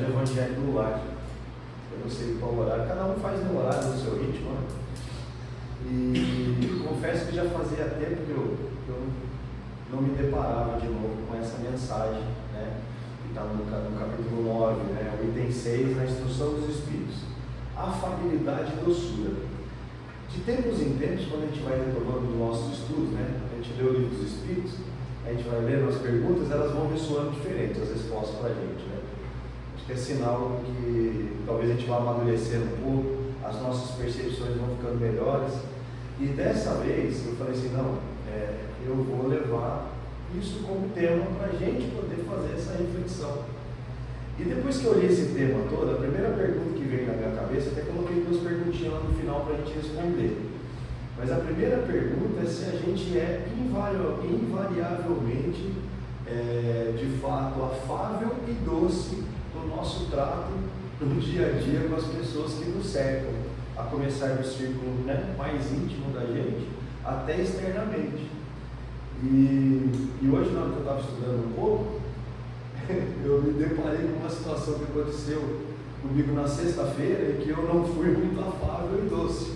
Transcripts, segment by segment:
Evangelho no Lar. Eu não sei qual horário, cada um faz no horário, no seu ritmo, né? E confesso que já fazia tempo que eu não me deparava de novo com essa mensagem, né? Que está no capítulo 9, né? O item 6, na instrução dos Espíritos. Afabilidade e doçura. De tempos em tempos, quando a gente vai retomando os nossos estudos, né? A gente lê o livro dos Espíritos, a gente vai lendo as perguntas, elas vão ressoando diferentes, as respostas para a gente, né? Acho que é sinal que talvez a gente vá amadurecendo um pouco, as nossas percepções vão ficando melhores. E dessa vez eu falei assim, não, eu vou levar isso como tema para a gente poder fazer essa reflexão. E depois que eu li esse tema todo, a primeira pergunta que veio na minha cabeça, até coloquei 2 perguntinhas lá no final para a gente responder. Mas a primeira pergunta é se a gente é invariavelmente, de fato, afável e doce no nosso trato no dia a dia com as pessoas que nos cercam, a começar do círculo, né, mais íntimo da gente, até externamente. E hoje, na hora que eu estava estudando um pouco, eu me deparei com uma situação que aconteceu comigo na sexta-feira e que eu não fui muito afável e doce.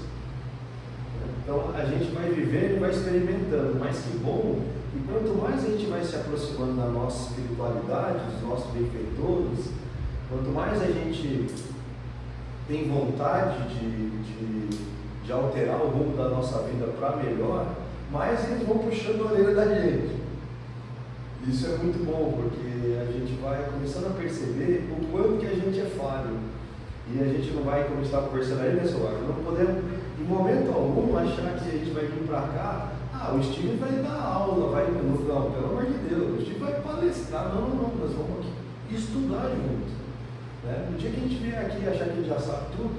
Então a gente vai vivendo e vai experimentando, mas que bom, e quanto mais a gente vai se aproximando da nossa espiritualidade, dos nossos benfeitores, quanto mais a gente tem vontade de alterar o rumo da nossa vida para melhor, mais eles vão puxando a orelha da gente. Isso é muito bom, porque a gente vai começando a perceber o quanto que a gente é falho. E a gente não vai, como estava conversando aí, né, senhor? Não podemos, em momento algum, achar que a gente vai vir para cá, o Steve vai dar aula, não, pelo amor de Deus, o Steve vai palestrar. Não, nós vamos aqui estudar juntos. Né? No dia que a gente vier aqui e achar que a gente já sabe tudo,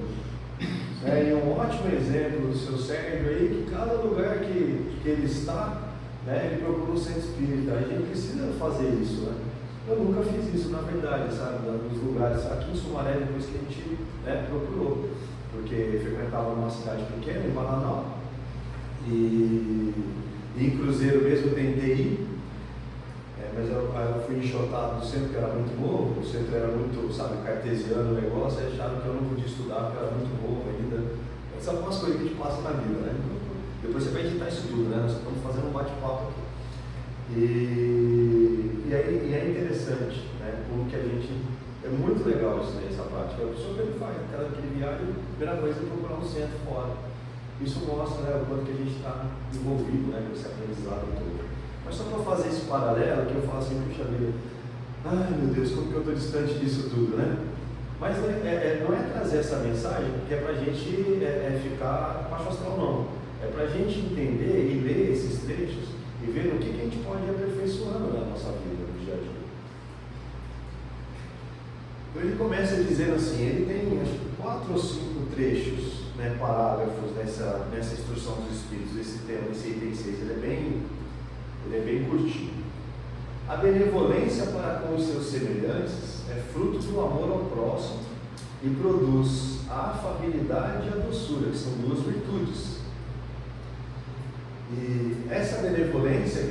né? E é um ótimo exemplo do seu Sérgio aí, que cada lugar que ele está, né, ele procura um centro espírita. A gente precisa fazer isso, né? Eu nunca fiz isso, na verdade, sabe, nos lugares, aqui em Sumaré, depois que a gente, né, procurou, porque frequentava numa cidade pequena, em Bananal, e em Cruzeiro mesmo eu tentei ir, mas eu fui enxotado do centro, que era muito novo, o centro era muito, sabe, cartesiano o negócio, e acharam que eu não podia estudar, porque eu era muito novo ainda. São algumas coisas que a gente passa na vida, né? Depois você vai editar isso tudo, né? Nós estamos fazendo um bate-papo aqui. E é interessante, né? Como que a gente... É muito legal isso, né, essa prática. A pessoa que ele faz, aquele viagem, a primeira coisa é procurar um centro fora. Isso mostra, né, o quanto que a gente está envolvido, né, com esse aprendizado todo. Mas só para fazer esse paralelo, que eu falo assim, puxa vida, ai meu Deus, como que eu estou distante disso tudo, né? Mas não é trazer essa mensagem porque é para a gente ficar baixo astral, não. É para a gente entender e ler esses trechos e ver no que a gente pode ir aperfeiçoando na nossa vida, no dia a dia. Então ele começa dizendo assim, ele tem acho que 4 ou 5 trechos, né, parágrafos nessa instrução dos Espíritos, esse tema, esse item 6, ele é bem curtinho. A benevolência para com os seus semelhantes é fruto do amor ao próximo e produz a afabilidade e a doçura, que são 2 virtudes. E essa benevolência,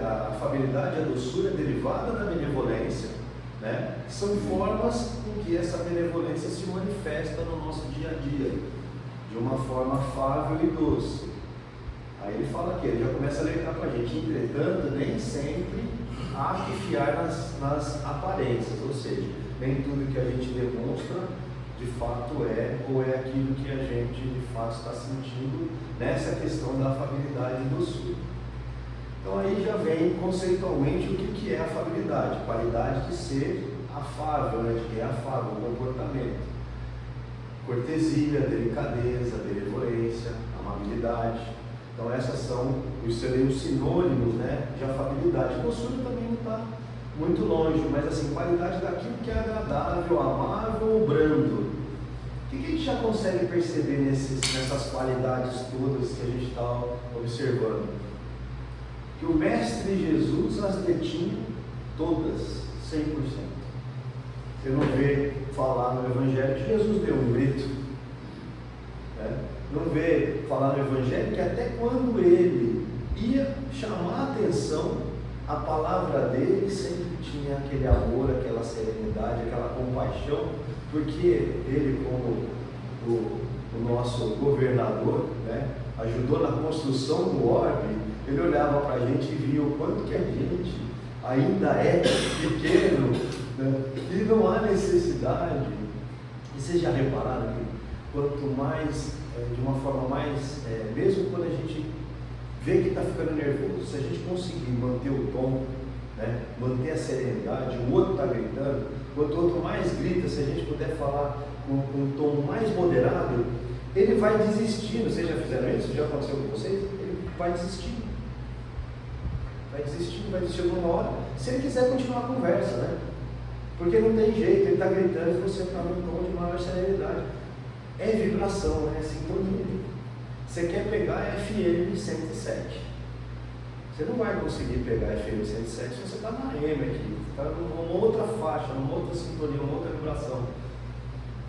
a afabilidade e a doçura é derivada da benevolência, né? São formas com que essa benevolência se manifesta no nosso dia a dia, de uma forma afável e doce. Aí ele fala aqui, ele já começa a letrar para a gente, entretanto, nem sempre há que fiar nas aparências, ou seja, nem tudo que a gente demonstra de fato ou é aquilo que a gente de fato está sentindo nessa questão da afabilidade e doçura. Então aí já vem conceitualmente o que é afabilidade, qualidade de ser afável, né? De quem é afável, comportamento, cortesia, delicadeza, benevolência, amabilidade. Então essas seriam os sinônimos, né, de afabilidade. Doçura também não está muito longe, mas assim, qualidade daquilo que é agradável, amável ou brando. O que a gente já consegue perceber nessas qualidades todas que a gente está observando? Que o Mestre Jesus as detinha todas, 100%. Você não vê falar no Evangelho que Jesus deu um grito, né? Não vê falar no Evangelho que até quando ele ia chamar a atenção a palavra dele sempre tinha aquele amor, aquela serenidade, aquela compaixão, porque ele, como o nosso governador, né, ajudou na construção do orbe, ele olhava para a gente e via o quanto que a gente ainda é pequeno, né, e não há necessidade. E vocês já repararam que quanto mais, de uma forma mais, mesmo quando a gente vê que está ficando nervoso, se a gente conseguir manter o tom, né, manter a serenidade, o outro está gritando, quanto o outro mais grita, se a gente puder falar com um tom mais moderado, ele vai desistindo. Vocês já fizeram isso? Já aconteceu com vocês? Ele vai desistindo. Vai desistindo uma hora. Se ele quiser continuar a conversa, né? Porque não tem jeito, ele está gritando e você está num tom de maior serenidade. É vibração, é sintonia. Você quer pegar FM 107. Você não vai conseguir pegar FM 107 se você está na AM aqui. Você está numa outra faixa, numa outra sintonia, numa outra vibração.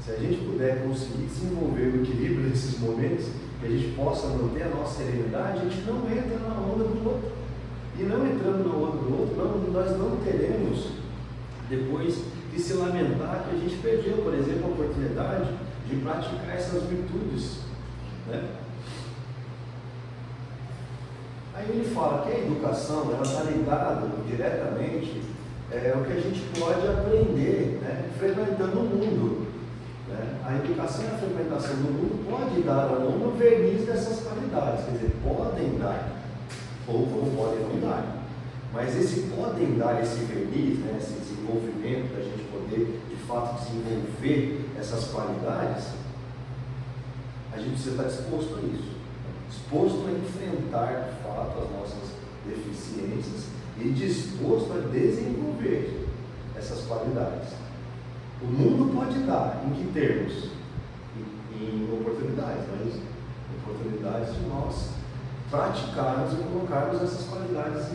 Se a gente puder conseguir desenvolver o equilíbrio nesses momentos, que a gente possa manter a nossa serenidade, a gente não entra na onda do outro. E não entrando na onda do outro, nós não teremos depois de se lamentar que a gente perdeu, por exemplo, a oportunidade de praticar essas virtudes, né? Aí ele fala que a educação, ela está ligada diretamente ao que a gente pode aprender, né, frequentando o mundo, né? A educação e a frequentação do mundo pode dar ao aluno o verniz dessas qualidades, quer dizer, podem dar, ou podem não dar. Mas esse podem dar esse verniz, né, esse desenvolvimento, da gente poder de fato desenvolver essas qualidades, a gente precisa estar disposto a isso, disposto a enfrentar de fato as nossas deficiências e disposto a desenvolver essas qualidades. O mundo pode dar, em que termos? Em oportunidades, mas oportunidades de nós praticarmos e colocarmos essas qualidades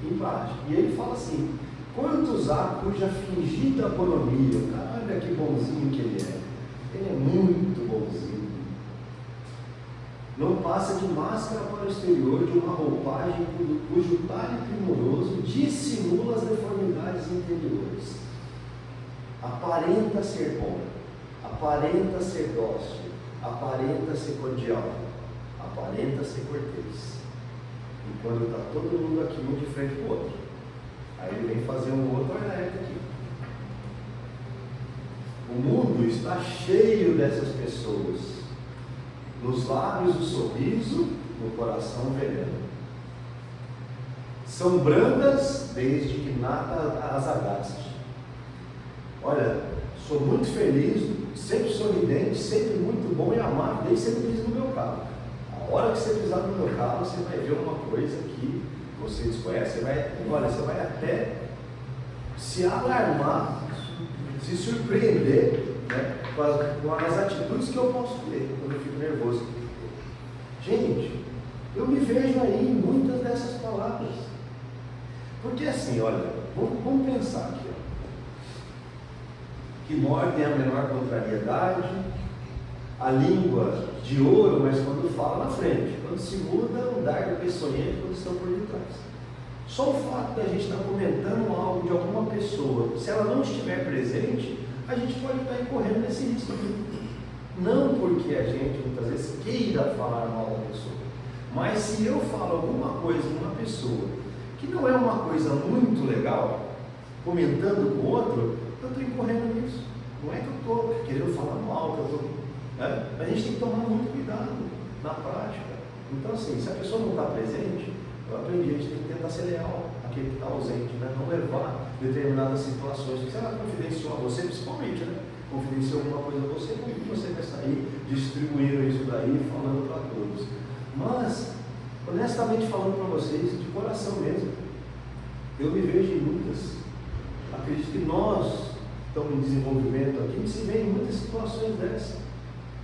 em prática. E ele fala assim: quantos há cuja fingida bonomia, cara, olha que bonzinho que ele é muito bonzinho, não passa de máscara para o exterior de uma roupagem cujo talhe primoroso dissimula as deformidades interiores. Aparenta ser bom, aparenta ser dócil, aparenta ser cordial, aparenta ser cortês. E quando está todo mundo aqui um de frente para o outro, aí ele vem fazer um outro alerta aqui. O mundo está cheio dessas pessoas. Nos lábios o sorriso, no coração o veneno. São brandas desde que nada as agaste. Olha, sou muito feliz, sempre sorridente, sempre muito bom e amável, desde que você pisa no meu carro. A hora que você pisar no meu carro, você vai ver uma coisa que você desconhece, você vai até se alarmar, se surpreender, né, com as atitudes que eu posso ter quando eu fico nervoso. Gente, eu me vejo aí em muitas dessas palavras. Porque assim, olha, vamos pensar aqui, ó. Que mordem a menor contrariedade, a língua de ouro, mas quando fala na frente, quando se muda, o dardo peçonhento quando estão por detrás. Só o fato da gente estar comentando algo de alguma pessoa, se ela não estiver presente, a gente pode estar incorrendo nesse risco aqui. Não porque a gente muitas vezes queira falar mal da pessoa, mas se eu falo alguma coisa em uma pessoa que não é uma coisa muito legal, comentando com o outro, eu estou incorrendo nisso. Não é que eu estou querendo falar mal, né? Mas a gente tem que tomar muito cuidado na prática. Então assim, se a pessoa não está presente, eu aprendi, a gente tem que tentar ser leal àquele que está ausente, né? Não levar determinadas situações, porque se ela confidenciou a você, principalmente, né? Confidenciou alguma coisa a você, como que você vai sair distribuindo isso daí, falando para todos? Mas, honestamente falando para vocês, de coração mesmo, eu me vejo em muitas, acredito que nós estamos em desenvolvimento aqui, e se vê em muitas situações dessas.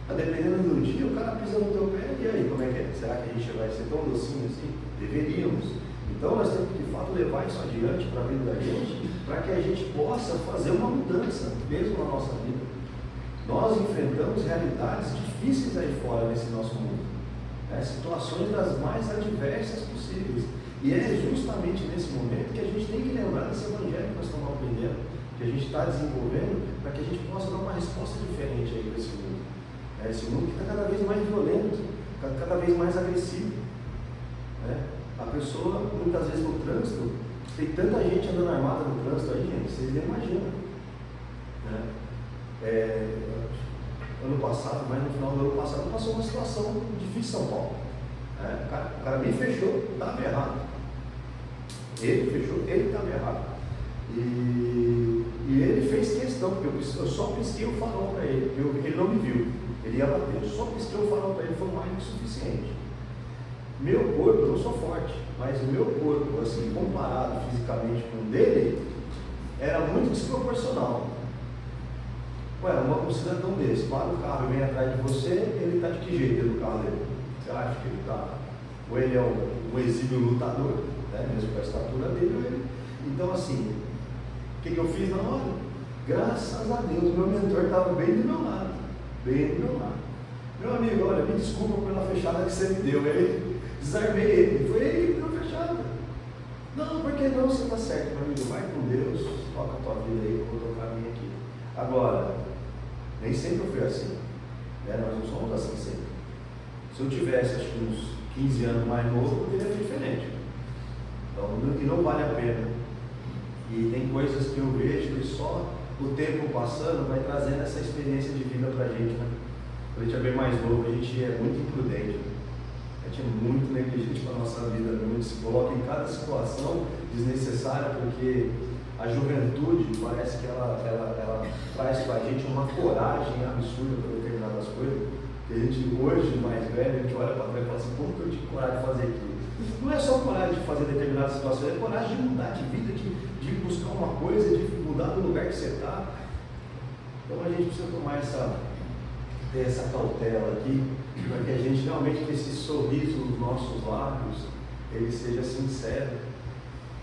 Dependendo do dia, o cara pisa no teu pé, e aí, como é que é? Será que a gente vai ser tão docinho assim? Deveríamos. Então nós temos que de fato levar isso adiante para a vida da gente, para que a gente possa fazer uma mudança, mesmo na nossa vida. Nós enfrentamos realidades difíceis aí fora nesse nosso mundo. situações das mais adversas possíveis. E é justamente nesse momento que a gente tem que lembrar desse evangelho que nós estamos aprendendo, que a gente está desenvolvendo, para que a gente possa dar uma resposta diferente aí para esse mundo. Esse mundo que está cada vez mais violento, cada vez mais agressivo. A pessoa, muitas vezes no trânsito, tem tanta gente andando armada no trânsito aí, gente, vocês nem imaginam. Ano passado, mas no final do ano passado, passou uma situação difícil em São Paulo. O cara me fechou, estava errado. Ele fechou, ele estava errado. E ele fez questão, porque eu só pisquei o farol para ele, porque ele não me viu, ele ia bater. Eu só pisquei o farol para ele, foi mais do que suficiente. Meu corpo, eu não sou forte, mas o meu corpo, assim, comparado fisicamente com o dele, era muito desproporcional. Um cidadão desse, para o carro e vem atrás de você, ele está de que jeito dentro do carro dele? Você acha que ele está? Ou ele é um exímio lutador, mesmo com a estatura dele, ou ele... Então, assim, o que eu fiz na hora? Graças a Deus, meu mentor estava bem do meu lado. Bem do meu lado. Meu amigo, olha, me desculpa pela fechada que você me deu. Aí desarmei ele. Foi ele que deu a fechada. Não, por que não? Você está certo, meu amigo. Vai com Deus, toca a tua vida aí, eu vou tocar a minha aqui. Agora, nem sempre eu fui assim. Nós não somos assim sempre. Se eu tivesse, acho que uns 15 anos mais novo, eu teria feito diferente. Então, e não vale a pena. E tem coisas que eu vejo que só o tempo passando vai trazendo essa experiência de vida para a gente, Quando a gente é bem mais novo, a gente é muito imprudente, a gente é muito negligente para a nossa vida, a gente se coloca em cada situação desnecessária, porque a juventude parece que ela traz para a gente uma coragem absurda para determinadas coisas, que a gente hoje, mais velho, a gente olha para trás e fala assim, como que eu tive coragem de fazer aquilo? Não é só coragem de fazer determinadas situações, é coragem de mudar de vida, de buscar uma coisa, de mudar do lugar que você está. Então a gente precisa ter essa cautela aqui, para que a gente realmente, que esse sorriso nos nossos lábios, ele seja sincero.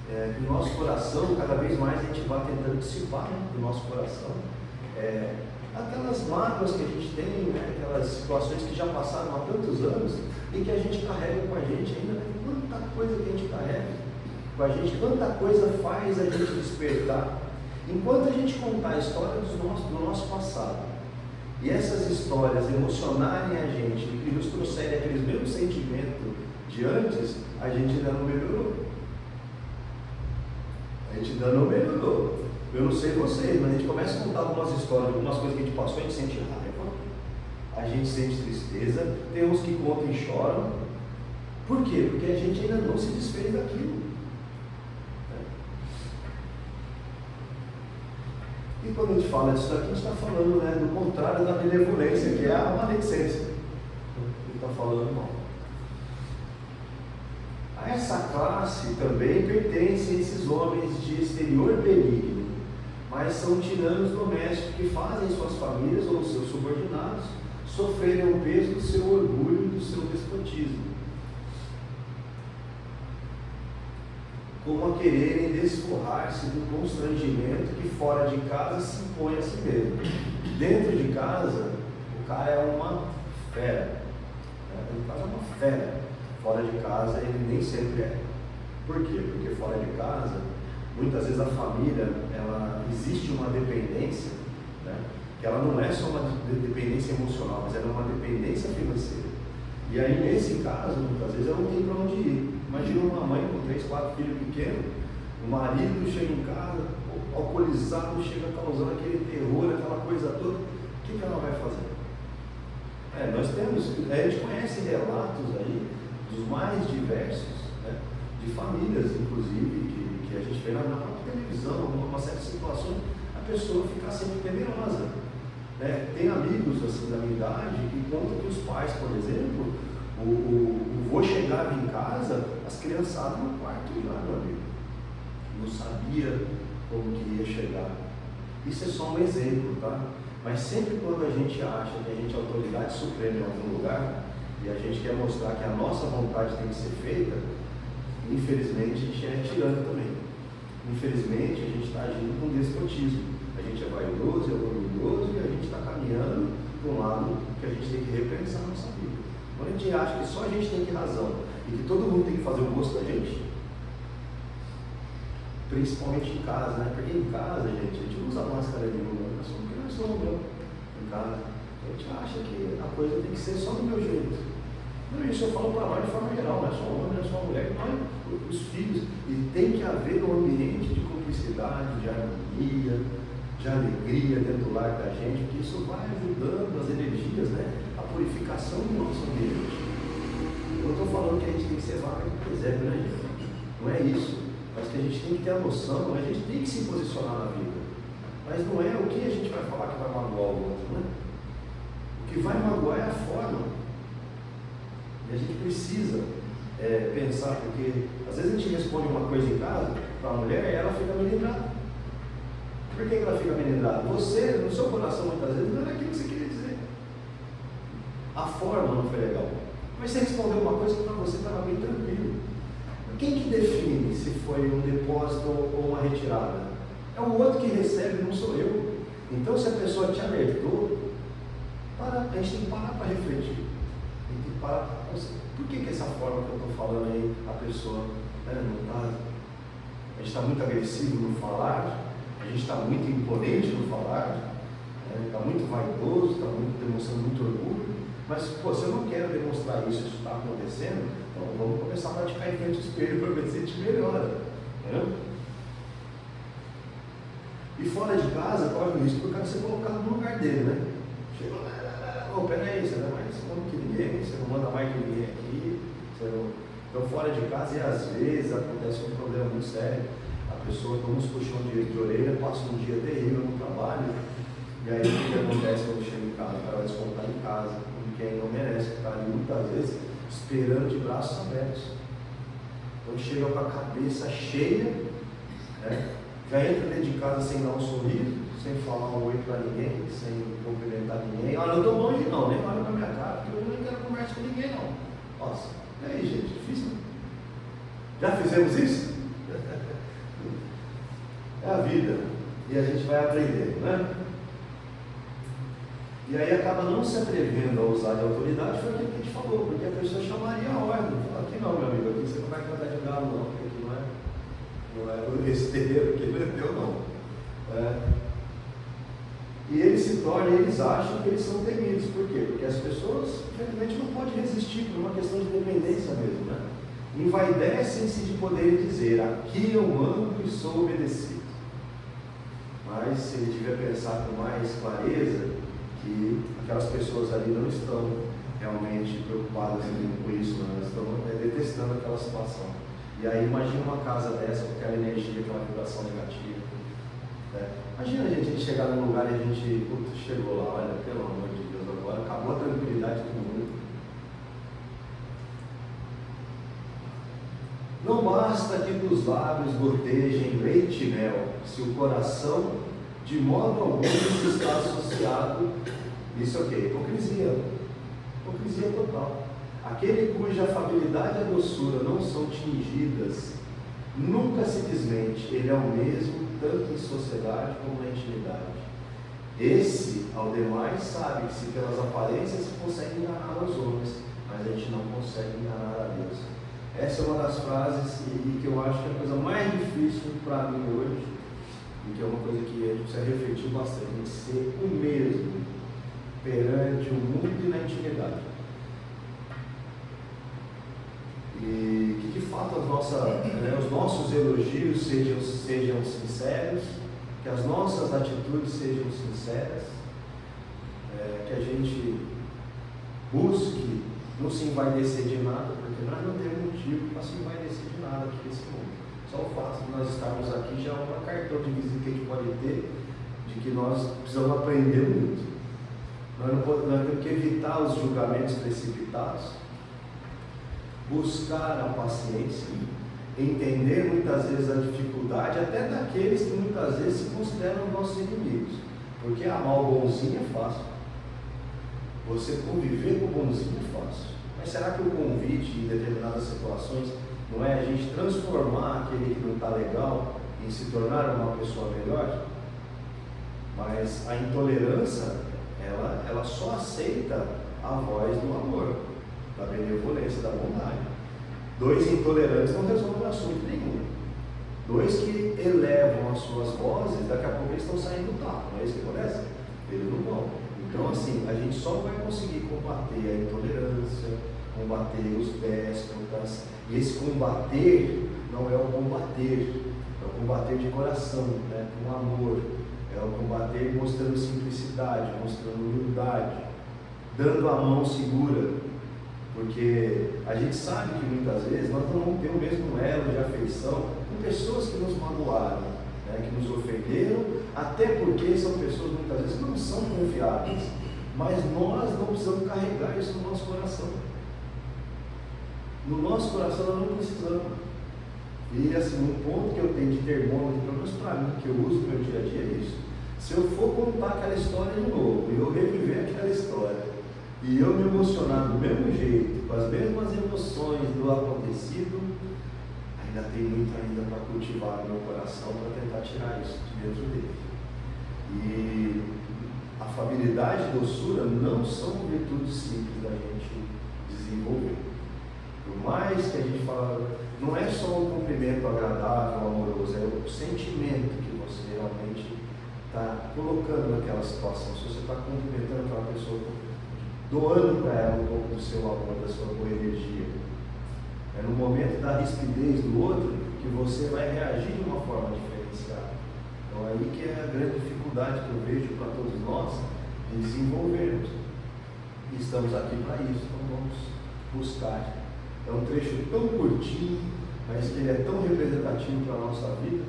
Que o nosso coração, cada vez mais a gente vai tentando dissipar do nosso coração aquelas mágoas que a gente tem, aquelas situações que já passaram há tantos anos e que a gente carrega com a gente ainda, quanta coisa que a gente carrega com a gente, quanta coisa faz a gente despertar. Enquanto a gente contar a história do nosso passado e essas histórias emocionarem a gente e nos trouxerem aqueles mesmos sentimentos de antes, a gente ainda não melhorou. A gente ainda não melhorou. Eu não sei vocês, mas a gente começa a contar algumas histórias, algumas coisas que a gente passou, a gente sente raiva, a gente sente tristeza, tem uns que contam e choram. Por quê? Porque a gente ainda não se desfez daquilo. E quando a gente fala disso aqui, a gente está falando do contrário da benevolência, que é a maledicência. Ele está falando mal. A essa classe também pertencem esses homens de exterior benigno, mas são tiranos domésticos que fazem suas famílias ou seus subordinados sofrerem o peso do seu orgulho e do seu despotismo, como a quererem desforrar-se do constrangimento que fora de casa se impõe a si mesmo. Dentro de casa, o cara é uma fera. Dentro de casa é uma fera. Fora de casa, ele nem sempre é. Por quê? Porque fora de casa, muitas vezes a família, existe uma dependência, que ela não é só uma dependência emocional, mas ela é uma dependência financeira. E aí, nesse caso, muitas vezes ela não tem para onde ir. Imagina uma mãe com 3, 4 filhos pequenos, o marido chega em casa, alcoolizado, chega causando aquele terror, aquela coisa toda. O que ela vai fazer? A gente conhece relatos aí dos mais diversos, de famílias, inclusive, que a gente vê na própria televisão, uma série de situações, a pessoa fica sempre temerosa. Tem amigos assim da minha idade que contam que os pais, por exemplo, o vô chegava em casa, as criançadas no quarto já, meu amigo. Não sabia como que ia chegar. Isso é só um exemplo, tá? Mas sempre quando a gente acha que a gente é autoridade suprema em algum lugar, e a gente quer mostrar que a nossa vontade tem que ser feita, infelizmente a gente é tirano também. Infelizmente a gente está agindo com despotismo. A gente é vaidoso, é orgulhoso e a gente está caminhando para um lado que a gente tem que repensar a nossa vida. Quando a gente acha que só a gente tem que razão e que todo mundo tem que fazer o gosto da gente, principalmente em casa, né? Porque em casa, gente, a gente não usa máscara nenhuma, porque nós somos mesmo em casa. A gente acha que a coisa tem que ser só do meu jeito. Não, isso eu falo para nós de forma geral, não é só um homem, não é só uma mulher, nós, os filhos. E tem que haver um ambiente de cumplicidade, de harmonia, de alegria dentro do lar da gente, porque isso vai ajudando as energias, né? A purificação do nosso ambiente. Eu não estou falando que a gente tem que ser vaca de presépio, né, gente? Não é isso. Mas que a gente tem que ter a noção, a gente tem que se posicionar na vida. Mas não é o que a gente vai falar que vai magoar o outro, né? O que vai magoar é a forma. E a gente precisa pensar, porque às vezes a gente responde uma coisa em casa para a mulher e ela fica melindrada. Por que ela fica melindrada? Você, no seu coração, muitas vezes, não era aquilo que você queria dizer. A forma não foi legal. Mas você respondeu uma coisa que para você estava bem tranquilo. Quem que define se foi um depósito ou uma retirada? É o outro que recebe, não sou eu. Então, se a pessoa te alertou, a gente tem que parar para refletir. Tem que parar para pensar. Por que essa forma que eu estou falando aí, a pessoa não está... A gente está muito agressivo no falar, a gente está muito imponente no falar, está muito vaidoso, está demonstrando muito orgulho. Mas, se eu não quero demonstrar isso está acontecendo, então vamos começar a praticar em frente ao espelho para ver se a gente melhora. E fora de casa, corre o risco do cara ser colocado no lugar dele, né? Chega lá, peraí, você não é mais como que ninguém, você não manda mais que ninguém aqui. Então, fora de casa, e às vezes acontece um problema muito sério. A pessoa toma uns puxões de orelha, passa um dia terrível no trabalho, e aí o que acontece quando chega em casa? O cara vai descontar em casa, porque quem não merece, ficar ali muitas vezes esperando de braços abertos. Então chega com a cabeça cheia, né? Já entra dentro de casa sem dar um sorriso, sem falar um oi para ninguém, sem cumprimentar ninguém. Olha, eu estou longe não, nem olha para minha cara, porque eu não quero conversa com ninguém não. Nossa, e aí gente, difícil, né? Já fizemos isso? É a vida, e a gente vai aprendendo, né? E aí acaba não se atrevendo a usar de autoridade, foi aquilo que a gente falou, porque a pessoa chamaria a ordem. Fala, aqui não, meu amigo, aqui você não vai cantar de galo não, porque aqui não é esse terreiro, aqui não é teu não. E eles acham que eles são temidos, por quê? Porque as pessoas, infelizmente, não podem resistir por uma questão de dependência mesmo, né? Envaidecem-se de poder dizer, aqui eu mando e sou obedecido. Mas ele devia pensar com mais clareza que aquelas pessoas ali não estão realmente preocupadas com isso, né? Elas estão detestando aquela situação. E aí imagina uma casa dessa com aquela energia, aquela vibração negativa. Né? Imagina a gente chegar num lugar e a gente, chegou lá, olha, pelo amor de Deus, agora acabou a tranquilidade de todo mundo. Não basta que dos lábios gotejem leite e mel, se o coração de modo algum está associado, isso é o quê? Hipocrisia. Hipocrisia total. Aquele cuja afabilidade e a doçura não são tingidas, nunca se desmente, ele é o mesmo, tanto em sociedade como na intimidade. Esse, ao demais, sabe que se pelas aparências se consegue enganar os homens, mas a gente não consegue enganar a Deus. Essa é uma das frases que eu acho que é a coisa mais difícil para mim hoje, e que é uma coisa que a gente precisa refletir bastante, a gente ser o mesmo perante o mundo e na intimidade. E que de fato os nossos elogios sejam sinceros, que as nossas atitudes sejam sinceras, que a gente busque não se envaidecer de nada, porque nós não temos motivo para se envaidecer de nada aqui nesse mundo. Só o fato de nós estarmos aqui já é um cartão de visita que a gente pode ter, de que nós precisamos aprender muito. Nós temos que evitar os julgamentos precipitados, buscar a paciência, entender muitas vezes a dificuldade, até daqueles que muitas vezes se consideram nossos inimigos, porque amar o bonzinho é fácil, você conviver com o bonzinho é fácil, mas será que o convite em determinadas situações não é a gente transformar aquele que não está legal em se tornar uma pessoa melhor? Mas a intolerância, ela só aceita a voz do amor. da benevolência, da bondade. 2 intolerantes não resolvem assunto nenhum. 2 que elevam as suas vozes, daqui a pouco eles estão saindo do tapa, não é isso que acontece? Eles não vão. Então, assim, a gente só vai conseguir combater a intolerância, combater os déspotas, e esse combater não é o combater, é o combater de coração, né, com amor, é o combater mostrando simplicidade, mostrando humildade, dando a mão segura, porque a gente sabe que muitas vezes nós não vamos ter o mesmo elo de afeição com pessoas que nos magoaram, né, que nos ofenderam, até porque são pessoas muitas vezes que não são confiáveis, mas nós não precisamos carregar isso no nosso coração. No nosso coração nós não precisamos. E assim, um ponto que eu tenho de termômetro, pelo menos para mim, que eu uso no meu dia a dia é isso. Se eu for contar aquela história de novo, e eu reviver aquela história, e eu me emocionar do mesmo jeito, com as mesmas emoções do acontecido, ainda tem muito ainda para cultivar no meu coração, para tentar tirar isso de dentro dele. E afabilidade e doçura não são virtudes simples da gente desenvolver. Por mais que a gente fala, não é só um cumprimento agradável, amoroso, é o sentimento que você realmente está colocando naquela situação. Se você está cumprimentando aquela pessoa, doando para ela um pouco do seu amor, da sua boa energia, é no momento da rispidez do outro que você vai reagir de uma forma diferenciada. Então aí que é a grande dificuldade que eu vejo para todos nós em desenvolvermos. E estamos aqui para isso, então vamos buscar. É um trecho tão curtinho, mas que ele é tão representativo para a nossa vida,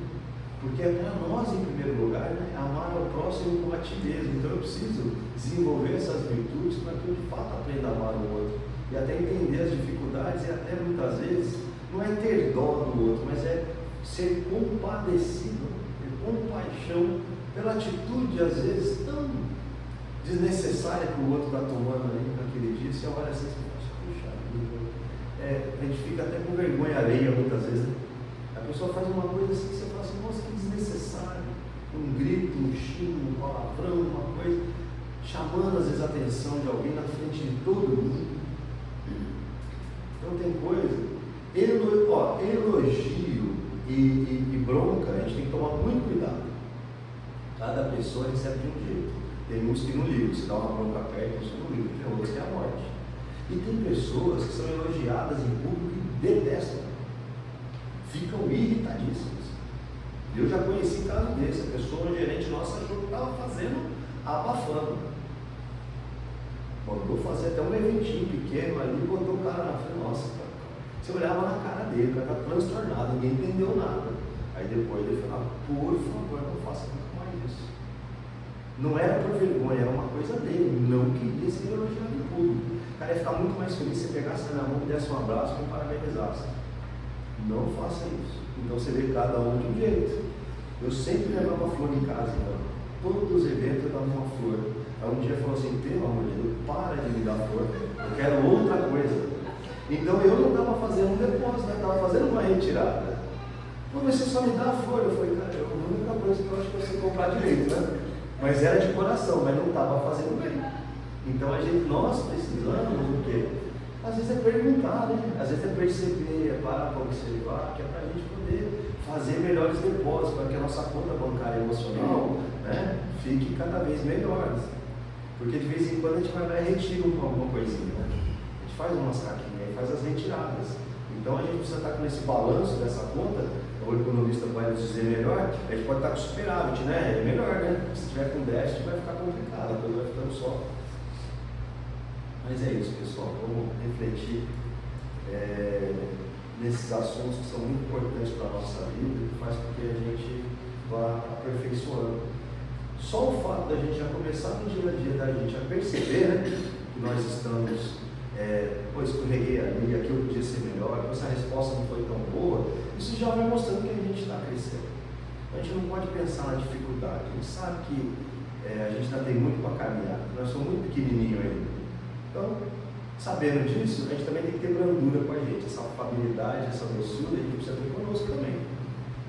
porque é para nós, em primeiro lugar, né, amar ao próximo como a ti mesmo. Então eu preciso desenvolver essas virtudes para que eu de fato aprenda a amar o outro, e até entender as dificuldades, e até muitas vezes, não é ter dó do outro, mas é ser compadecido, ter compaixão pela atitude, às vezes, tão desnecessária que o outro está tomando ali naquele dia. Você olha assim, puxa vida, a gente fica até com vergonha alheia muitas vezes, né? A pessoa faz uma coisa assim que você fala assim, nossa, que desnecessário, um grito, um xingo, um palavrão, uma coisa, chamando às vezes a atenção de alguém na frente de todo mundo. Então tem coisa, elogio e bronca, a gente tem que tomar muito cuidado. Cada pessoa recebe de um jeito. Tem uns que não ligam, se dá uma bronca perto, uns que não ligam, tem outros que é a morte. E tem pessoas que são elogiadas em público e detestam, ficam irritadíssimas. Eu já conheci caso desse, a pessoa, um gerente nosso, achou que estava fazendo, abafando. Mandou fazer até um eventinho pequeno ali, botou o cara na frente, nossa, cara. Você olhava na cara dele, o cara estava transtornado, ninguém entendeu nada. Aí depois ele falou, por favor, não faça nunca mais isso. Não era por vergonha, era uma coisa dele, não queria ser elogiado em público. O cara ia ficar muito mais feliz se você pegasse na mão, desse um abraço e parabenizasse. Não faça isso. Então você vê cada um de um jeito. Eu sempre levava flor em casa, então. Todos os eventos eu dava uma flor. Aí um dia falou assim, pelo amor de Deus, para de me dar flor, eu quero outra coisa. Então eu não estava fazendo um depósito, né? Estava fazendo uma retirada. Não, mas você só me dá a flor. Eu falei, cara, é a única coisa que eu acho que você comprar direito, né? Mas era de coração, mas não estava fazendo bem. Então nós precisamos o quê? Às vezes é perguntar, né? Às vezes é perceber, é parar para observar, que é para a gente poder fazer melhores depósitos, para que a nossa conta bancária emocional, né, fique cada vez melhor. Porque de vez em quando a gente vai lá e retira alguma coisinha, né? A gente faz umas caquinhas, faz as retiradas. Então a gente precisa estar com esse balanço dessa conta, o economista vai nos dizer melhor, a gente pode estar com superávit, né? É melhor, né? Se tiver com déficit vai ficar complicado, a coisa vai ficando só. Mas é isso, pessoal, vamos refletir nesses assuntos que são muito importantes para a nossa vida, que faz com que a gente vá aperfeiçoando. Só o fato da gente já começar no dia a dia da gente a perceber, né, que nós estamos, escorreguei ali, aqui eu podia ser melhor, essa resposta não foi tão boa, isso já vai mostrando que a gente está crescendo. A gente não pode pensar na dificuldade, a gente sabe que a gente ainda tem muito para caminhar, nós somos muito pequenininhos ainda. Então, sabendo disso, a gente também tem que ter brandura com a gente, essa afabilidade, essa doçura, a gente precisa ter conosco também.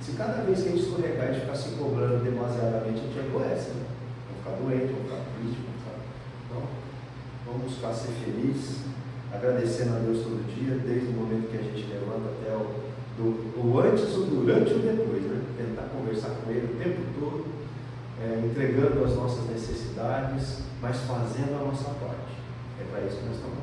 Se cada vez que a gente escorregar, a gente ficar se cobrando demasiadamente, a gente adoece, né? Vamos ficar doente, vamos ficar triste, Então, vamos buscar ser felizes, agradecendo a Deus todo dia, desde o momento que a gente levanta até o antes, o durante e o depois, né? Tentar conversar com Ele o tempo todo, entregando as nossas necessidades, mas fazendo a nossa parte. É para isso que nós estamos aqui.